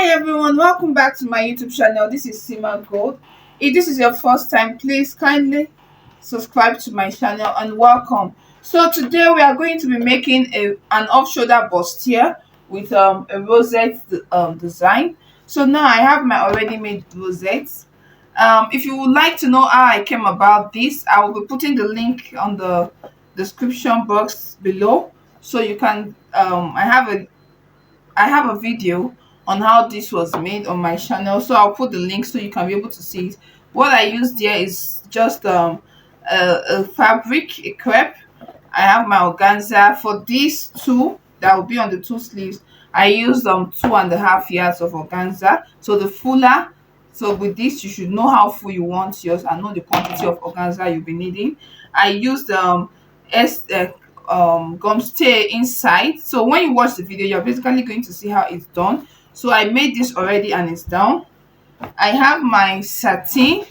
Hi everyone, welcome back to my YouTube channel. This is Sima Gold. If this is your first time, please kindly subscribe to my channel and welcome. So today we are going to be making an off-shoulder bustier with a rosette design. So now I have my already made rosettes. If you would like to know how I came about this, I will be putting the link on the description box below, so you can I have a video on how this was made on my channel, so I'll put the link so you can be able to see it. What I used there is just a fabric, a crepe. I have my organza. For these two that will be on the two sleeves, I used 2.5 yards of organza, so the fuller. So with this you should know how full you want yours and know the quantity of organza you'll be needing. I used gum stay inside, so when you watch the video you're basically going to see how it's done. So I made this already and it's down. I have my satin,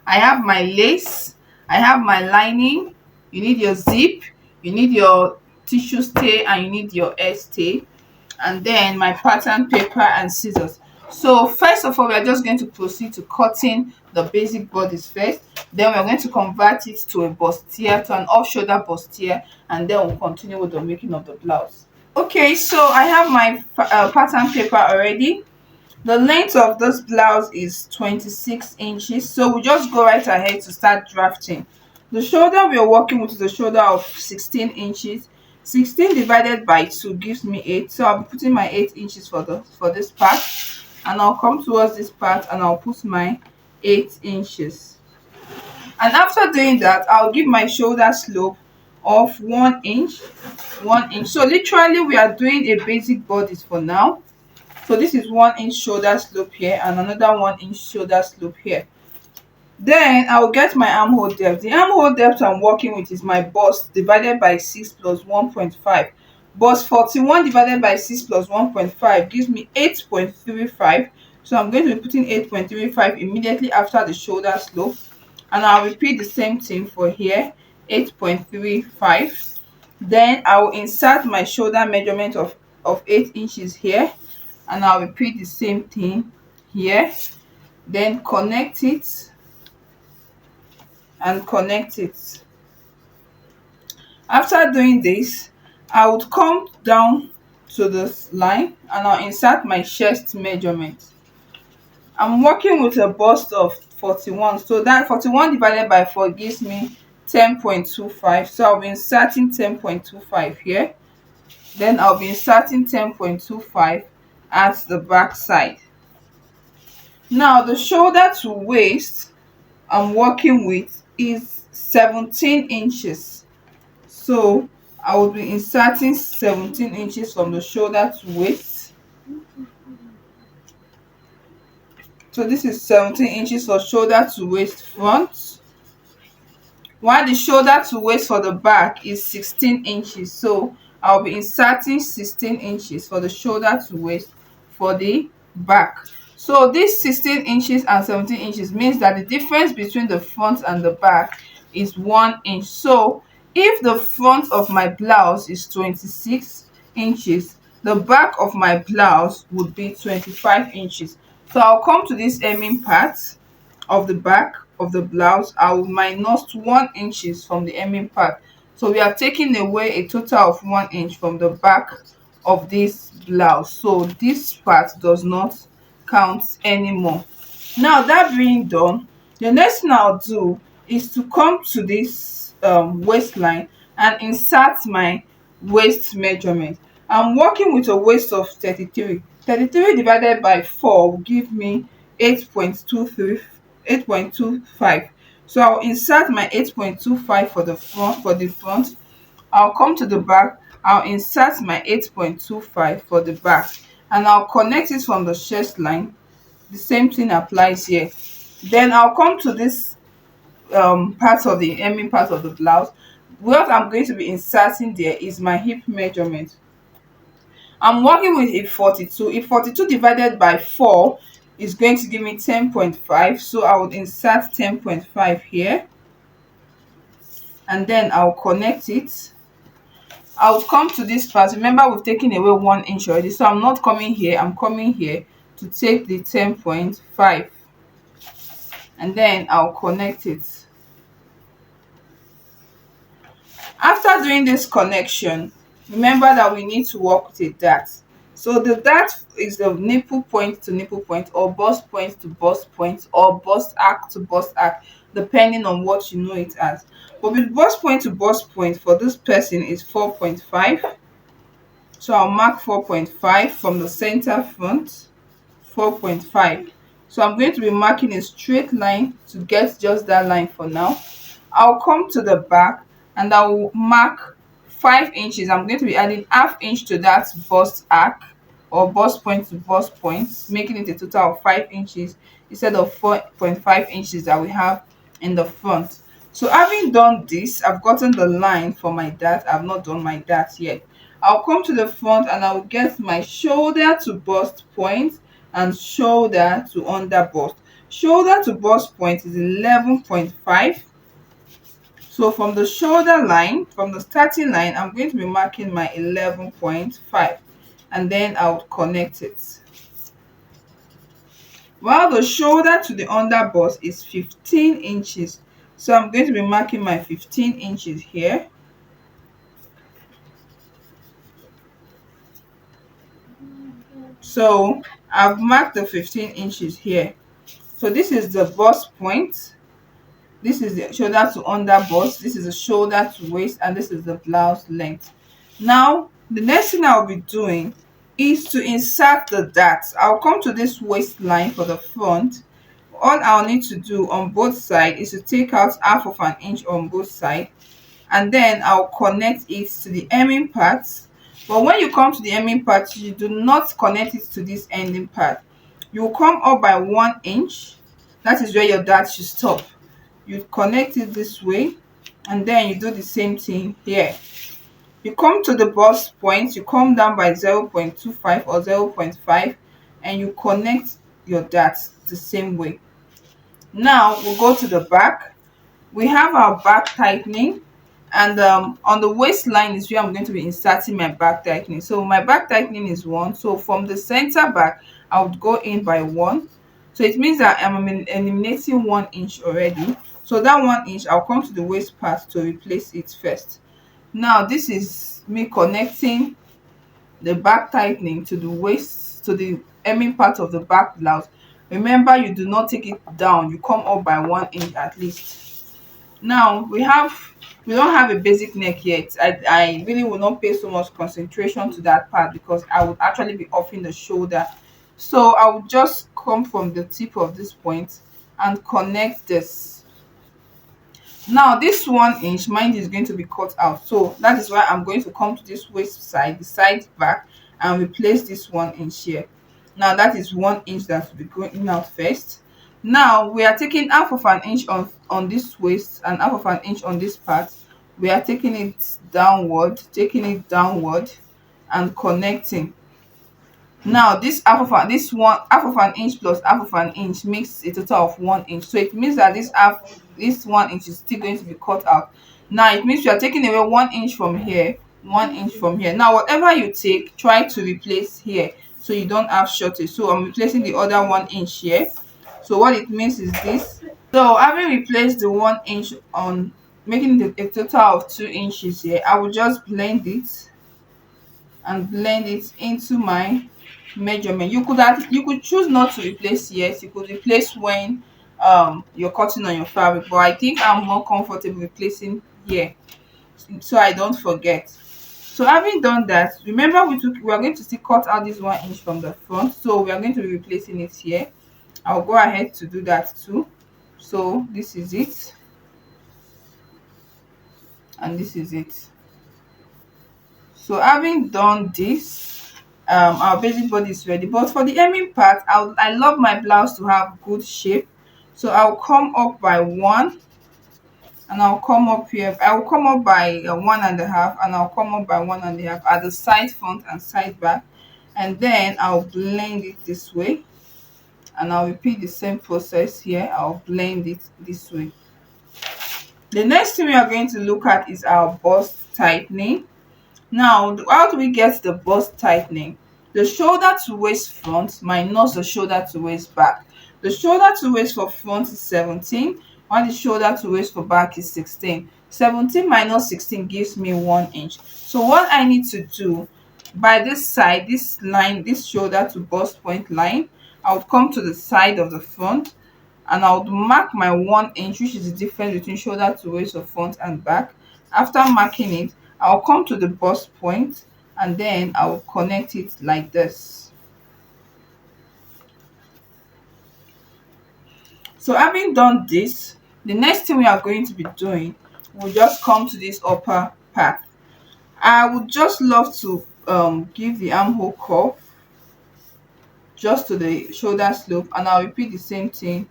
I have my lace, I have my lining. You need your zip, you need your tissue stay, and you need your hair stay, and then my pattern paper and scissors. So first of all, we are just going to proceed to cutting the basic bodice first. Then we're going to convert it to a bustier, to an off-shoulder bustier, and then we'll continue with the making of the blouse. Okay, so I have my pattern paper already. The length of this blouse is 26 inches, so we just go right ahead to start drafting. The shoulder we are working with is a shoulder of 16 inches. 16 divided by 2 gives me 8, so I'll be putting my 8 inches for this part, and I'll come towards this part and I'll put my 8 inches. And after doing that, I'll give my shoulder slope of 1 inch. So literally we are doing a basic bodice for now. So this is 1 inch shoulder slope here and another 1 inch shoulder slope here. Then I will get my armhole depth. The armhole depth I'm working with is my bust divided by 6 plus 1.5. Bust 41 divided by 6 plus 1.5 gives me 8.35. So I'm going to be putting 8.35 immediately after the shoulder slope. And I'll repeat the same thing for here, 8.35. Then I will insert my shoulder measurement of 8 inches here. And I'll repeat the same thing here. Then connect it and connect it. After doing this, I would come down to this line and I'll insert my chest measurement. I'm working with a bust of 41, so that 41 divided by 4 gives me 10.25. So I'll be inserting 10.25 here. Then I'll be inserting 10.25 at the back side. Now the shoulder to waist I'm working with is 17 inches. So I will be inserting 17 inches from the shoulder to waist. So this is 17 inches for shoulder to waist front, while the shoulder to waist for the back is 16 inches. So I'll be inserting 16 inches for the shoulder to waist for the back. So this 16 inches and 17 inches means that the difference between the front and the back is 1 inch. So if the front of my blouse is 26 inches, the back of my blouse would be 25 inches. So I'll come to this hemming part of the back of the blouse. I will minus 1 inches from the hemming part. So we are taking away a total of 1 inch from the back of this blouse. So this part does not count anymore. Now that being done, the next thing I'll do is to come to this waistline and insert my waist measurement. I'm working with a waist of 33. 33 divided by 4 will give me 8.25. So I'll insert my 8.25 for the front. I'll come to the back, I'll insert my 8.25 for the back, and I'll connect it from the chest line. The same thing applies here. Then I'll come to this part of the hemming part of the blouse. What I'm going to be inserting there is my hip measurement. I'm working with hip 42. Hip 42 divided by 4 is going to give me 10.5. So I would insert 10.5 here, and then I'll connect it. I'll come to this part. Remember, we've taken away 1 inch already, so I'm not coming here, I'm coming here to take the 10.5, and then I'll connect it. After doing this connection, remember that we need to work with a dart. So the dart is the nipple point to nipple point, or bust point to bust point, or bust arc to bust arc, depending on what you know it as. But with bust point to bust point for this person is 4.5. So I'll mark 4.5 from the center front, 4.5. So I'm going to be marking a straight line to get just that line for now. I'll come to the back and I will mark 5 inches. I'm going to be adding half inch to that bust arc, or bust point to bust point, making it a total of 5 inches instead of 4.5 inches that we have in the front. So having done this, I've gotten the line for my dart. I've not done my dart yet. I'll come to the front and I'll get my shoulder to bust point and shoulder to under bust. Shoulder to bust point is 11.5. So from the shoulder line, from the starting line, I'm going to be marking my 11.5, and then I'll connect it. While the shoulder to the under bust is 15 inches. So I'm going to be marking my 15 inches here. So I've marked the 15 inches here. So this is the bust point. This is the shoulder to under bust, this is the shoulder to waist, and this is the blouse length. Now the next thing I'll be doing is to insert the dart. I'll come to this waistline for the front. All I'll need to do on both sides is to take out half of an inch on both sides, and then I'll connect it to the hemming part. But when you come to the hemming part, you do not connect it to this ending part. You will come up by 1 inch. That is where your dart should stop. You connect it this way, and then you do the same thing here. You come to the bust point, you come down by 0.25 or 0.5, and you connect your dart the same way. Now we'll go to the back. We have our back tightening, and on the waistline is where I'm going to be inserting my back tightening. So my back tightening is 1. So from the center back, I would go in by 1. So it means that I'm eliminating 1 inch already. So that 1 inch, I'll come to the waist part to replace it first. Now this is me connecting the back tightening to the waist, to the hemming part of the back blouse. Remember, you do not take it down, you come up by 1 inch at least. Now we don't have a basic neck yet. I really will not pay so much concentration to that part because I would actually be offing the shoulder. So I will just come from the tip of this point and connect this. Now this 1 inch, mind, is going to be cut out. So that is why I'm going to come to this waist side, the side back, and replace this 1 inch here. Now that is 1 inch that will be going out first. Now we are taking half of an inch on this waist and half of an inch on this part. We are taking it downward, and connecting. Now this half of an inch plus half of an inch makes a total of 1 inch. So it means that this 1 inch is still going to be cut out. Now it means you are taking away 1 inch from here, 1 inch from here. Now whatever you take, try to replace here so you don't have shortage. So I'm replacing the other 1 inch here. So what it means is this. So having replaced the 1 inch on, making a total of 2 inches here, I will just blend it and blend it into my measurement. You could choose not to replace yet. You could replace when you're cutting on your fabric, but I think I'm more comfortable replacing here so I don't forget. So having done that, remember we are going to still cut out this 1 inch from the front, so we are going to be replacing it here. I'll go ahead to do that too. So this is it, and this is it. So having done this, our basic body is ready. But for the hemming part, I love my blouse to have good shape. So I'll come up by 1, and I'll come up here. I will come up by 1.5, and I'll come up by 1.5 at the side front and side back, and then I'll blend it this way, and I'll repeat the same process here. I'll blend it this way. The next thing we are going to look at is our bust tightening. Now, how do we get the bust tightening? the shoulder to waist front minus the shoulder to waist back. The shoulder to waist for front is 17, while the shoulder to waist for back is 16. 17 minus 16 gives me 1 inch. So what I need to do, by this side, this line, this shoulder to bust point line, I would come to the side of the front and I would mark my 1 inch, which is the difference between shoulder to waist of front and back. After marking it, I'll come to the bust point and then I'll connect it like this. So having done this, the next thing we are going to be doing, we'll just come to this upper part. I would just love to give the armhole curve just to the shoulder slope, and I'll repeat the same thing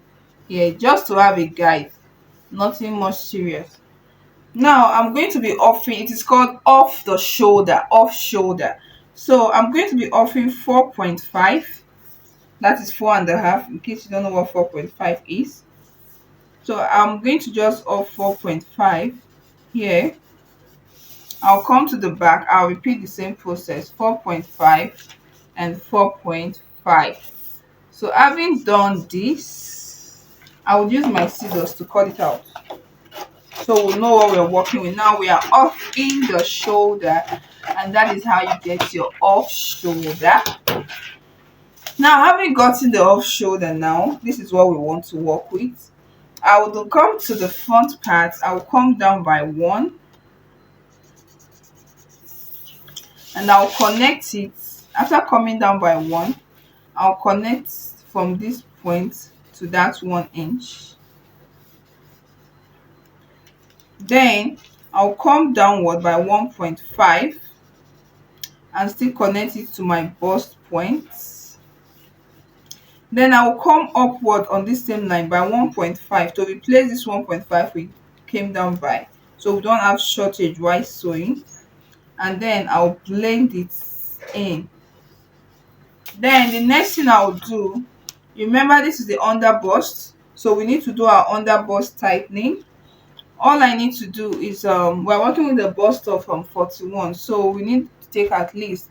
here just to have a guide, nothing much serious. Now I'm going to be offering, it is called off the shoulder, off shoulder. So I'm going to be offering 4.5, that is 4.5, in case you don't know what 4.5 is. So I'm going to just off 4.5 here. I'll come to the back, I'll repeat the same process, 4.5 and 4.5. So having done this, I will use my scissors to cut it out, so we'll know what we're working with. Now we are off in the shoulder, and that is how you get your off shoulder. Now having gotten the off shoulder, now this is what we want to work with. I will come to the front part, I will come down by 1 and I'll connect it. After coming down by 1, I'll connect from this point to that 1 inch. Then I'll come downward by 1.5 and still connect it to my bust point. Then I will come upward on this same line by 1.5 to replace this 1.5 we came down by, so we don't have shortage while sewing. And then I'll blend it in. Then the next thing I'll do, remember this is the under bust, so we need to do our under bust tightening. All I need to do is we're working with the bust of 41, so we need to take at least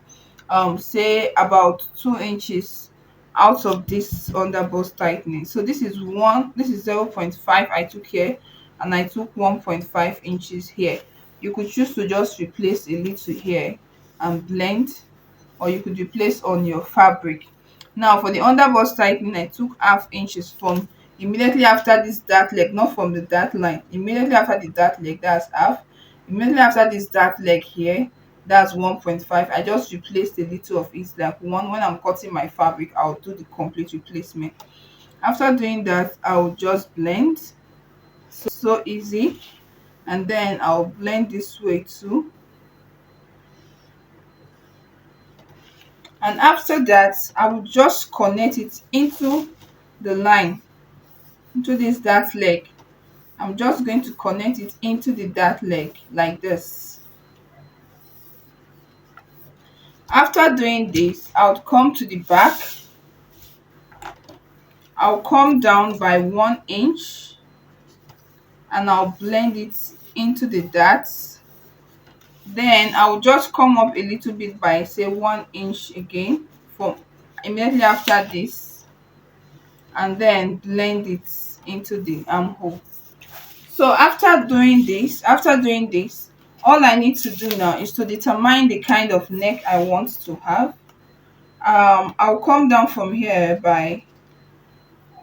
say about 2 inches out of this under bust tightening. So this is 0.5 I took here, and I took 1.5 inches here. You could choose to just replace a little here and blend, or you could replace on your fabric. Now for the under bust tightening, I took half inches from immediately after this dart leg, not from the dart line, immediately after the dart leg, that's half. Immediately after this dart leg here, that's 1.5. I just replaced a little of it, like 1. When I'm cutting my fabric, I'll do the complete replacement. After doing that, I'll just blend. So easy. And then I'll blend this way too. And after that, I will just connect it into the line, into this dart leg. I'm just going to connect it into the dart leg like this. After doing this, I'll come to the back. I'll come down by 1 inch and I'll blend it into the darts. Then I'll just come up a little bit by say 1 inch again from immediately after this, and then blend it into the armhole. So after doing this, all I need to do now is to determine the kind of neck I want to have. I'll come down from here by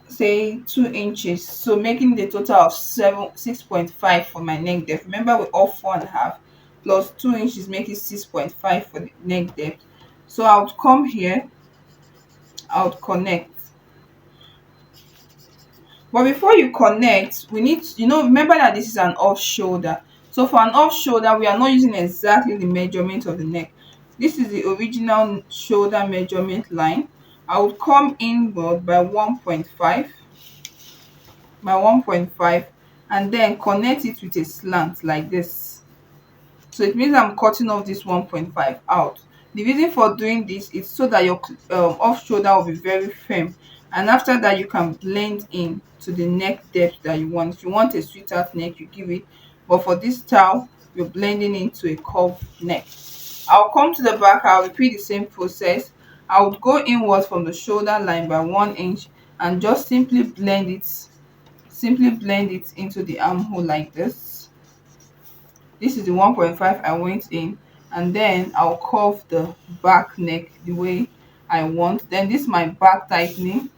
say 2 inches, so making the total of 6.5 for my neck depth. Remember, we're all 4.5 plus 2 inches, making 6.5 for the neck depth. So I would come here, I would connect. But before you connect, we need to, remember that this is an off shoulder. So for an off shoulder, we are not using exactly the measurement of the neck. This is the original shoulder measurement line. I would come inward by 1.5 and then connect it with a slant like this. So it means I'm cutting off this 1.5 out. The reason for doing this is so that your off shoulder will be very firm, and after that you can blend in to the neck depth that you want. If you want a sweetheart neck, you give it, but for this style you're blending into a curved neck. I'll come to the back, I'll repeat the same process. I would go inwards from the shoulder line by 1 inch and just simply blend it into the armhole like this. This is the 1.5 I went in, and then I'll curve the back neck the way I want. Then this is my back tightening.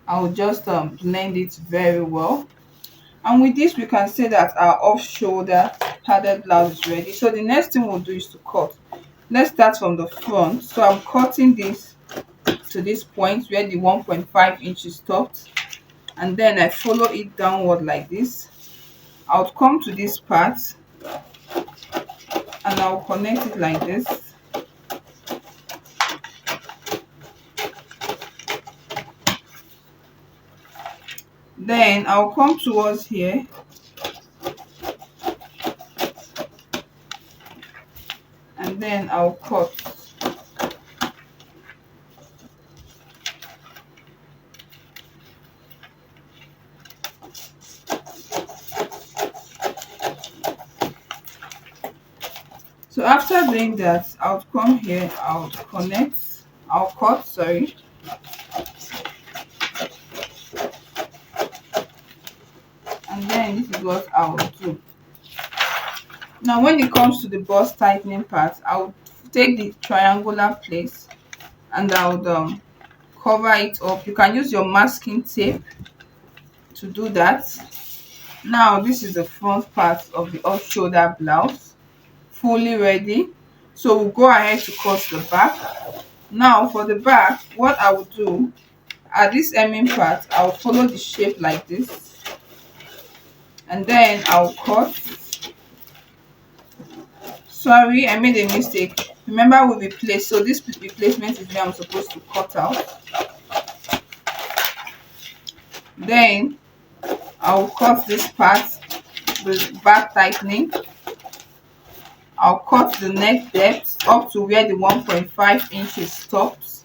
I'll just blend it very well. And with this we can say that our off shoulder padded blouse is ready. So the next thing we'll do is to cut. Let's start from the front. So I'm cutting this to this point where the 1.5 inches stopped, and then I follow it downward like this. I'll come to this part and I'll connect it like this. Then I'll come towards here and then I'll cut. So after doing that, I'll come here, I'll cut, sorry. And then this is what I will do. Now when it comes to the bust tightening part, I'll take the triangular place and I'll cover it up. You can use your masking tape to do that. Now this is the front part of the off shoulder blouse, fully ready. So we'll go ahead to cut the back. Now for the back, what I will do at this hemming part, I'll follow the shape like this and then I'll cut. Sorry, I made a mistake. Remember we replaced, so this replacement is where I'm supposed to cut out. Then I'll cut this part, the back tightening. I'll cut the neck depth up to where the 1.5 inches stops,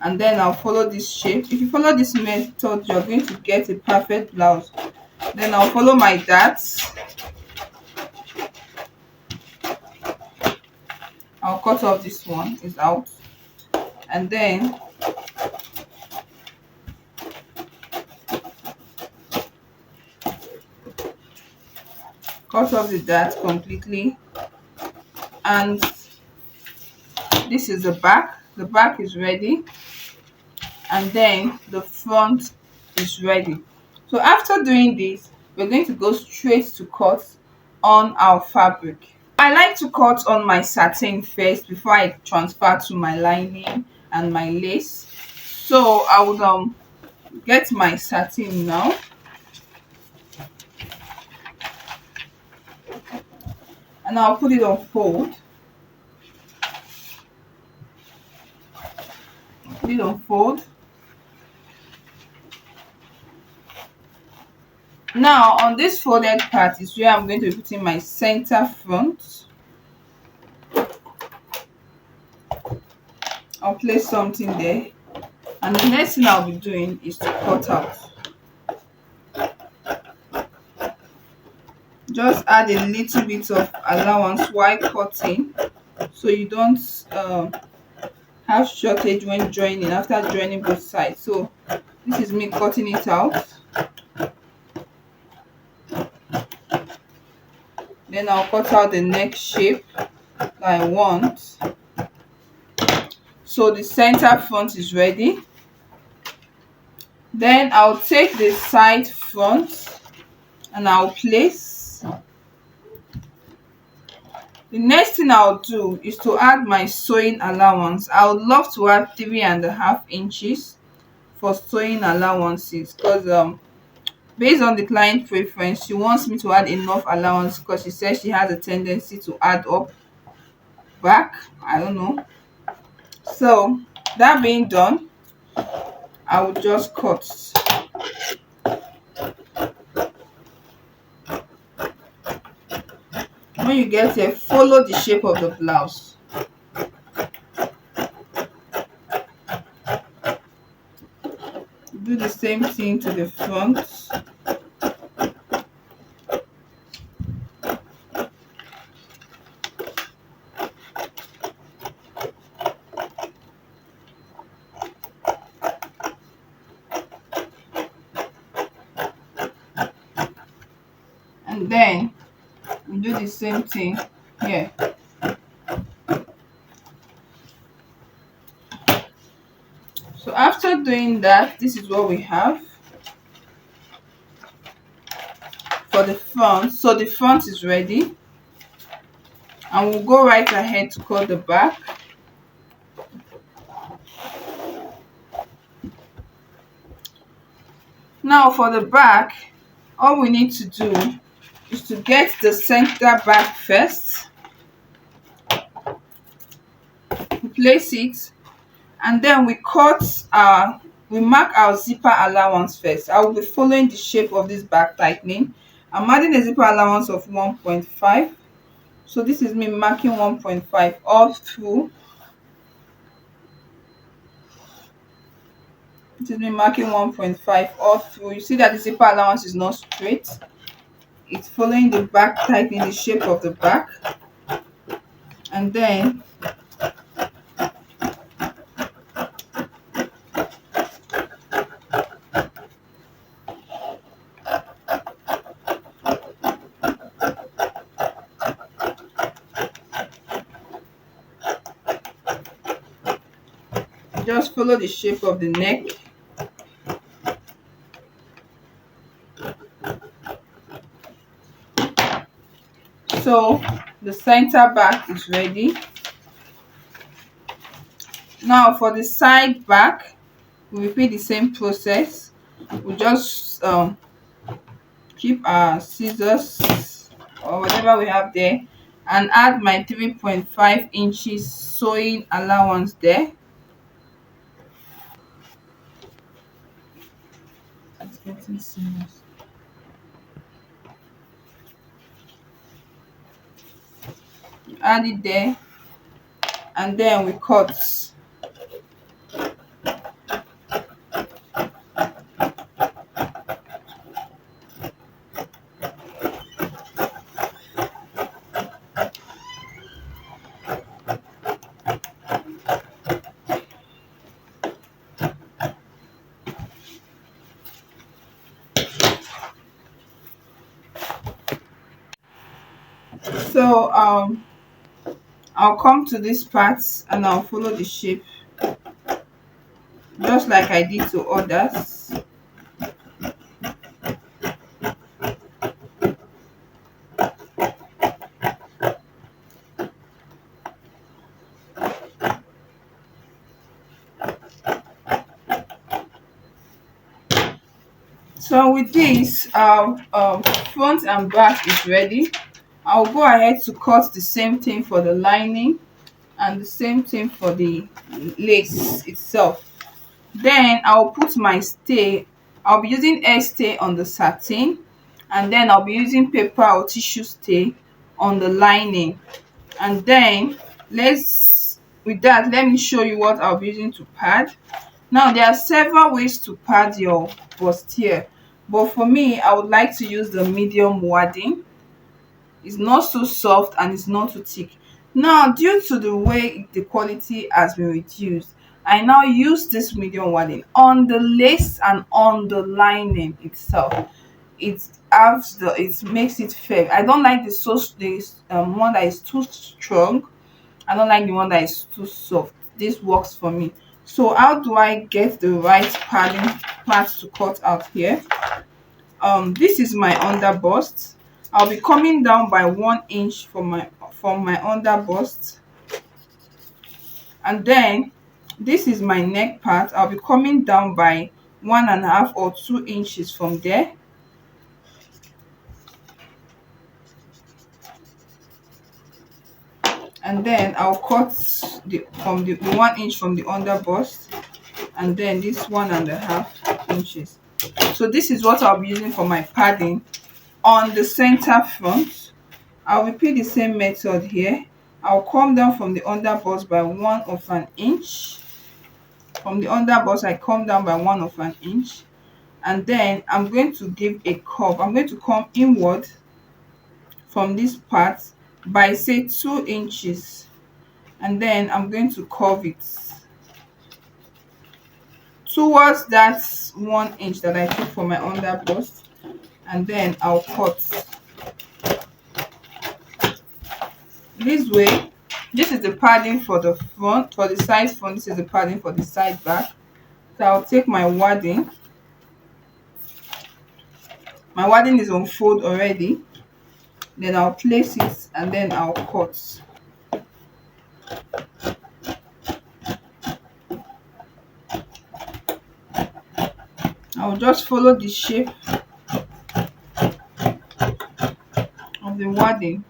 and then I'll follow this shape. If you follow this method, you're going to get a perfect blouse. Then I'll follow my darts. I'll cut off this one, is out, and then cut off the dart completely. And this is the back. The back is ready, and then the front is ready. So after doing this, we're going to go straight to cut on our fabric. I like to cut on my satin first before I transfer to my lining and my lace. So I would get my satin now. And I'll put it on fold. Put it on fold. Now on this folded part is where I'm going to be putting my center front. I'll place something there, and the next thing I'll be doing is to cut out. Just add a little bit of allowance while cutting, so you don't have shortage when joining, after joining both sides. So this is me cutting it out. Then I'll cut out the neck shape that I want. So the center front is ready. Then I'll take the side front and I'll place. The next thing I'll do is to add my sewing allowance. I would love to add 3.5 inches for sewing allowances, because based on the client preference, she wants me to add enough allowance because she says she has a tendency to add up back. I don't know. So that being done, I will just cut. When you get here, follow the shape of the blouse. Do the same thing to the front. and then we do the same thing here. So after doing that, this is what we have for the front. So the front is ready, and we'll go right ahead to cut the back. Now for the back, all we need to do is to get the center back first, place it, and then we mark our zipper allowance first. I will be following the shape of this back tightening. I'm adding a zipper allowance of 1.5. So this is me marking 1.5 all through. This is me marking 1.5 all through. You see that the zipper allowance is not straight. It's following the back tightening, the shape of the back. And then just follow the shape of the neck. So the center back is ready. Now for the side back, we repeat the same process. We just keep our scissors or whatever we have there and add my 3.5 inches sewing allowance there. It's getting serious. Add it there, and then we cut. So I'll come to this part and I'll follow the shape just like I did to others. So with this, our front and back is ready. I'll go ahead to cut the same thing for the lining and the same thing for the lace itself. Then I'll put my stay. I'll be using air stay on the satin, and then I'll be using paper or tissue stay on the lining. And then let me show you what I'll be using to pad. Now there are several ways to pad your bustier, but for me I would like to use the medium wadding. It's not so soft and it's not too thick. Now due to the way the quality has been reduced, I now use this medium wadding on the lace and on the lining itself. It makes it fair. I don't like the one that is too strong. I don't like the one that is too soft. This works for me. So how do I get the right padding part to cut out here? This is my under bust. I'll be coming down by 1 inch from my under bust, and then this is my neck part. I'll be coming down by 1.5 or 2 inches from there. And then I'll cut from the 1 inch from the under bust, and then this 1.5 inches. So this is what I'll be using for my padding on the center front. I'll repeat the same method here. I'll come down from the under bust by 1/2 inch. From the under bust, I come down by 1/2 inch, and then I'm going to give a curve. I'm going to come inward from this part by say 2 inches, and then I'm going to curve it towards that 1 inch that I took for my under bust, and then I'll cut. this way. This is the padding for the front, for the side front. This is the padding for the side back. So I'll take my wadding. My wadding is on fold already. Then I'll place it and then I'll cut. I'll just follow the shape of the wadding.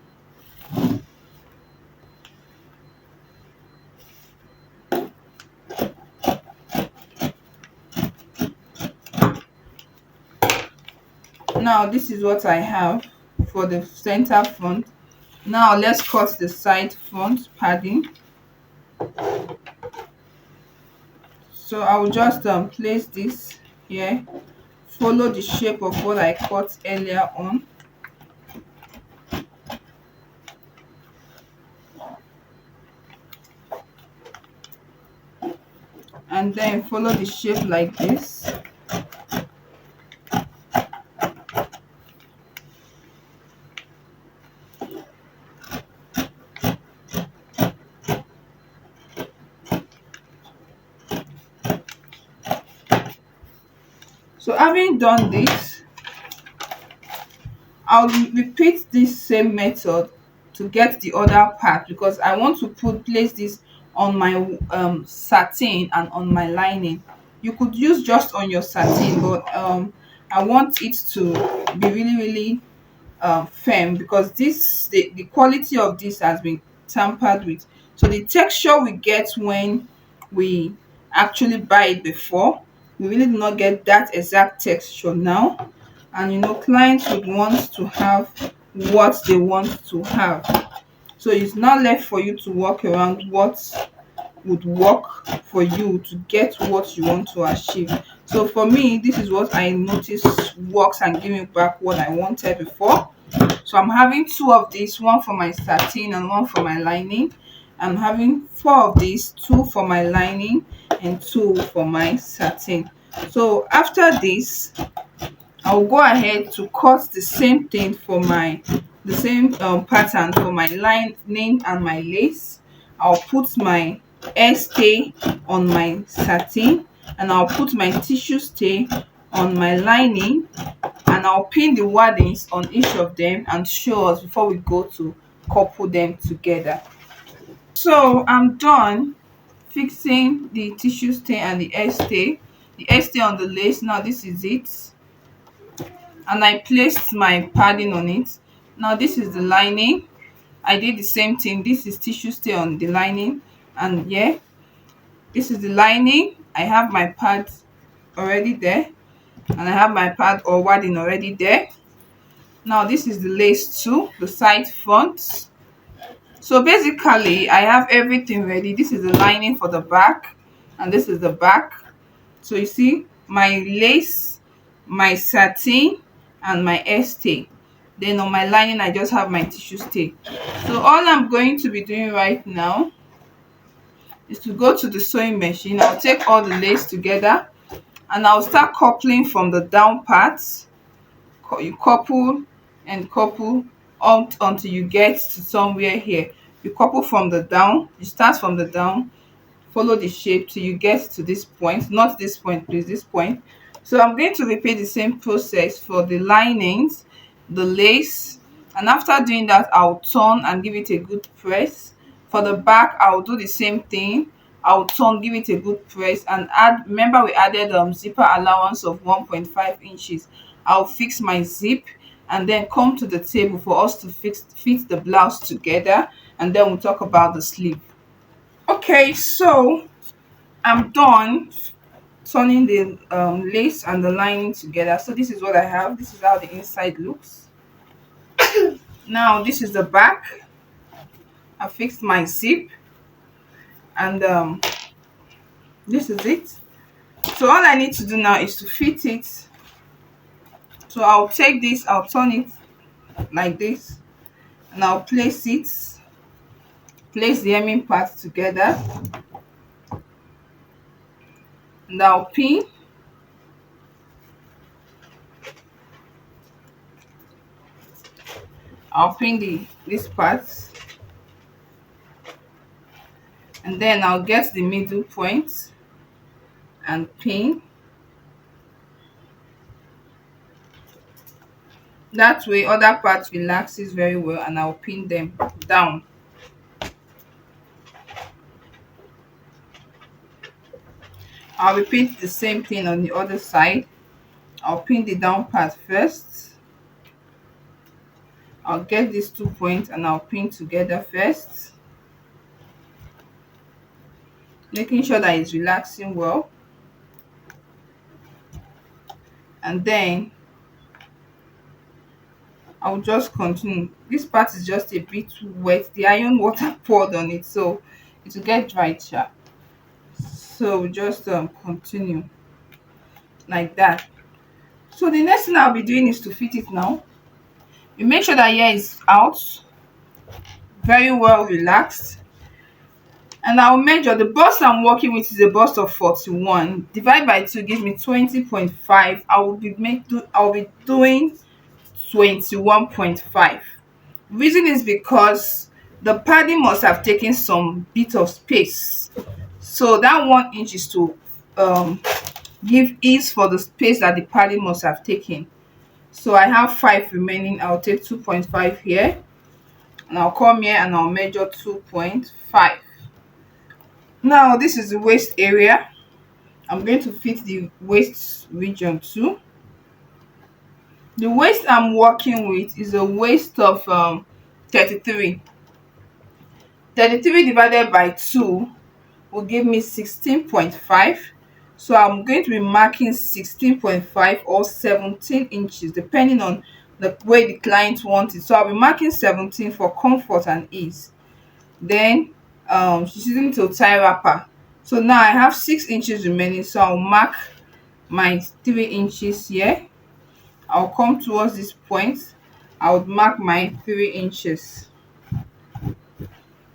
Now this is what I have for the center front. Now let's cut the side front padding. So I will just place this here, follow the shape of what I cut earlier on. And then follow the shape like this. So having done this, I'll repeat this same method to get the other part, because I want to place this on my satin and on my lining. You could use just on your satin, but I want it to be really firm, because the quality of this has been tampered with. So the texture we get when we actually buy it before, we really do not get that exact texture now. And clients would want to have what they want to have. So it's not left for you to work around what would work for you to get what you want to achieve. So for me, this is what I noticed works and give me back what I wanted before. So I'm having two of these, one for my satin and one for my lining. I'm having four of these, two for my lining and two for my satin. So after this, I'll go ahead to cut the same thing for the same pattern for my lining and my lace. I'll put my hair stay on my satin, and I'll put my tissue stay on my lining, and I'll pin the waddings on each of them and show us before we go to couple them together. So I'm done fixing the tissue stay and the hair stay. The hair stay on the lace. Now this is it, and I placed my padding on it. Now this is the lining. I did the same thing. This is tissue stay on the lining, and yeah, this is the lining. I have my pad already there, and I have my pad or wadding already there. Now this is the lace too, the side front. So basically I have everything ready. This is the lining for the back, and this is the back. So you see my lace, my satin, and my hair stay. Then on my lining I just have my tissue stay. So all I'm going to be doing right now is to go to the sewing machine. I'll take all the lace together and I'll start coupling from the down parts. You couple and couple up until you get to somewhere here. You couple from the down, you start from the down, follow the shape till you get to this point, not this point please, this point. So I'm going to repeat the same process for the linings, the lace, and after doing that I'll turn and give it a good press. For the back I'll do the same thing. I'll turn, give it a good press, and add, remember we added zipper allowance of 1.5 inches. I'll fix my zip and then come to the table for us to fit the blouse together, and then we'll talk about the sleeve. Okay, so I'm done turning the lace and the lining together. So this is what I have. This is how the inside looks. Now this is the back. I fixed my zip, and this is it. So all I need to do now is to fit it. So I'll take this, I'll turn it like this, and I'll place the hemming parts together, and I'll pin. I'll pin these parts. and then I'll get the middle point and pin. That way other part relaxes very well, and I'll pin them down. I'll repeat the same thing on the other side. I'll pin the down part first. I'll get these 2 points and I'll pin together first, making sure that it's relaxing well. And then I'll just continue. This part is just a bit wet. The iron water poured on it, so it will get dried sharp. So just continue like that. So the next thing I'll be doing is to fit it now. You make sure that here is out, very well relaxed. And I'll measure. The bust I'm working with is a bust of 41. Divide by 2 gives me 20.5. I'll be doing 21.5. Reason is because the padding must have taken some bit of space, so that 1 inch is to give ease for the space that the padding must have taken. So I have 5 remaining. I'll take 2.5 here, and I'll come here and I'll measure 2.5. Now this is the waist area. I'm going to fit the waist region too. The waist I'm working with is a waist of 33. 33 divided by 2 will give me 16.5. So I'm going to be marking 16.5 or 17 inches depending on the way the client wants it. So I'll be marking 17 for comfort and ease. Then she's using to tie wrapper. So now I have 6 inches remaining, so I'll mark my 3 inches here. I'll come towards this point. I would mark my 3 inches.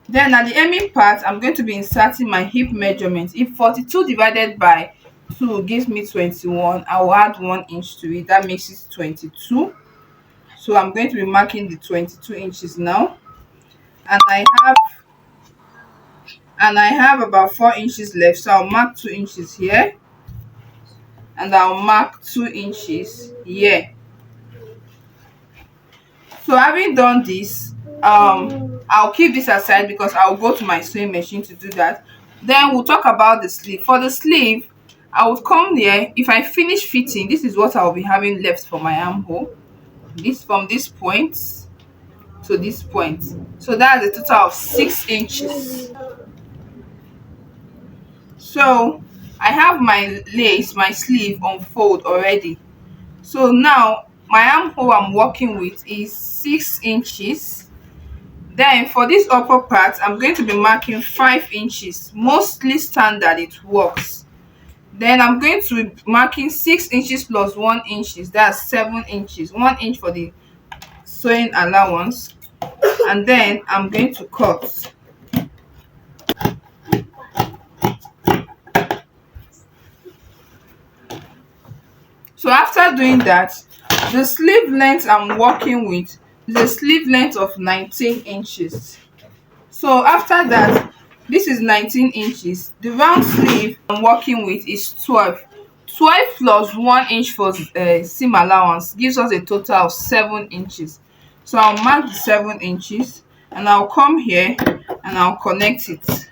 Then at the hemming part, I'm going to be inserting my hip measurement. If 42 divided by 2 gives me 21, I will add 1 inch to it. That makes it 22. So I'm going to be marking the 22 inches now. And I have about 4 inches left. So I'll mark 2 inches here. And I'll mark 2 inches here. So having done this, I'll keep this aside because I'll go to my sewing machine to do that. Then we'll talk about the sleeve. For the sleeve, I would come here. If I finish fitting, this is what I'll be having left for my armhole. This from this point to this point. So that's a total of 6 inches. So I have my lace, my sleeve on fold already. So now my armhole I'm working with is 6 inches. Then for this upper part, I'm going to be marking 5 inches. Mostly standard, it works. Then I'm going to be marking 6 inches plus 1 inch. That's 7 inches. 1 inch for the sewing allowance. And then I'm going to cut. So after doing that, the sleeve length I'm working with is a sleeve length of 19 inches. So after that, this is 19 inches. The round sleeve I'm working with is 12. 12 plus 1 inch for seam allowance gives us a total of 7 inches. So I'll mark the 7 inches and I'll come here and I'll connect it.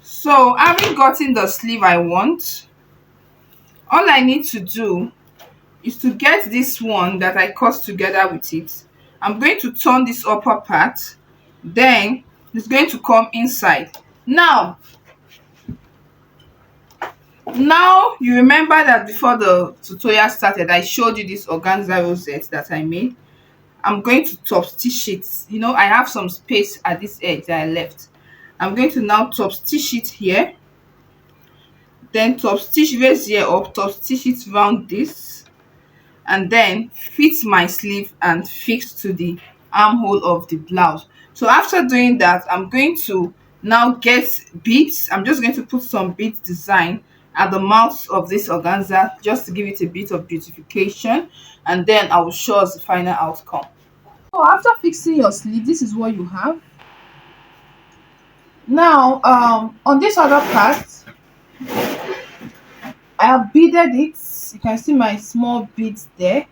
So having gotten the sleeve I want, all I need to do is to get this one that I cut together with it. I'm going to turn this upper part, then it's going to come inside. Now you remember that before the tutorial started, I showed you this organza rosette that I made. I'm going to top stitch it. I have some space at this edge that I left. I'm going to now top stitch it here, then top stitch raise here up, top stitch it round this, and then fit my sleeve and fix to the armhole of the blouse. So after doing that, I'm going to now get beads. I'm just going to put some bead design at the mouth of this organza just to give it a bit of beautification, and then I will show us the final outcome. So after fixing your sleeve, this is what you have. Now on this other part, I have beaded it. You can see my small beads there.